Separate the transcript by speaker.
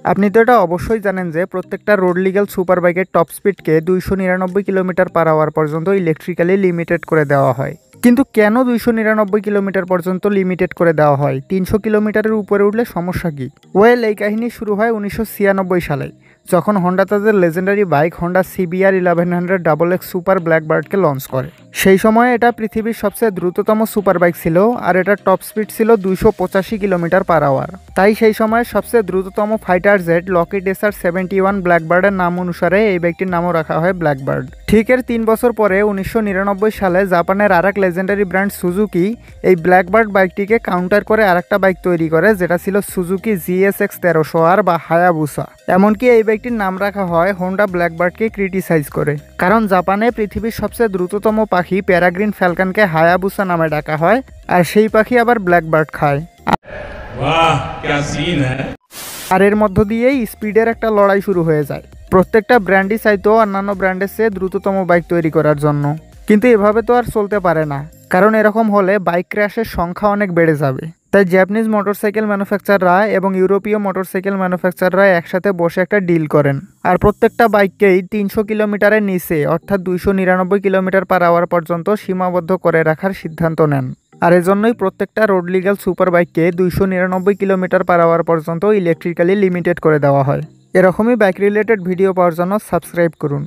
Speaker 1: আপনি তো এটা অবশ্যই জানেন যে প্রত্যেকটা রোড লিগ্যাল সুপার বাইকের টপ স্পিডকে 299 কিলোমিটার/আওয়ার পর্যন্ত ইলেকট্রিক্যালি লিমিটেড করে দেওয়া হয়। কিন্তু কেন 299 কিলোমিটার পর্যন্ত লিমিটেড করে দেওয়া হয়? 300 কিলোমিটারের উপরে উঠলে সমস্যা কি? এই কাহিনী শুরু হয় 1996 সালে, যখন হন্ডা তাদের legendary bike Honda CBR 1100 super ব্ল্যাকবার্ডকে লঞ্চ করে। সেই সময়ে এটা পৃথিবীর সবচেয়ে দ্রুততম সুপার বাইক ছিল, আর এটার টপ স্পিড ছিল 285 কিলোমিটার/আওয়ার। তাই সেই সময়ের সবচেয়ে দ্রুততম ফাইটার জেট লকিড এসআর 71 ব্ল্যাকবার্ডের নাম অনুসারে এই বাইকটির নামও রাখা হয় ব্ল্যাকবার্ড। ঠিক এর 3 বছর পরে 1999 সালে জাপানের আরেক লেজেন্ডারি ব্র্যান্ড সুজুকি এই ব্ল্যাকবার্ড বাইকটিকে কাউন্টার করে আরেকটা বাইক তৈরি করে, যেটা ছিল সুজুকি জিএসএক্স 1300R বা হায়াবুসা। এমনকি এই বাইকটির নাম রাখা হয় হোন্ডা ব্ল্যাকবার্ডকে ক্রিটিসাইজ করে, কারণ জাপানে পৃথিবীর সবচেয়ে দ্রুততম পাখি প্যারাগ্রিন ফ্যালকনকে হায়াবুসা নামে ডাকা হয়, আর সেই পাখি আবার ব্ল্যাকবার্ড খায়।
Speaker 2: वाह क्या सीन है।
Speaker 1: আর এর মধ্য দিয়েই স্পিডের একটা লড়াই শুরু হয়ে যায়। প্রত্যেকটা ব্র্যান্ডই চাইতো অন্যান্য ব্র্যান্ডের চেয়ে দ্রুততম বাইক তৈরি করার জন্য, কিন্তু এভাবে তো আর চলতে পারে না, কারণ এরকম হলে বাইক ক্র্যাশের সংখ্যা অনেক বেড়ে যাবে। তাই জাপানিজ মোটরসাইকেল ম্যানুফ্যাকচাররা এবং ইউরোপীয় মোটরসাইকেল ম্যানুফ্যাকচাররা একসাথে বসে একটা ডিল করেন, আর প্রত্যেকটা বাইককেই 300 কিলোমিটারের নিচে অর্থাৎ 299 কিলোমিটার/আওয়ার পর্যন্ত সীমাবদ্ধ করে রাখার সিদ্ধান্ত নেন। আর এজন্যই প্রত্যেকটা রোড লিগ্যাল সুপার বাইককে 299 কিলোমিটার/আওয়ার পর্যন্ত ইলেকট্রিক্যালি লিমিটেড করে দেওয়া হয়। এরকমই বাইক রিলেটেড ভিডিও পাওয়ার জন্য সাবস্ক্রাইব করুন।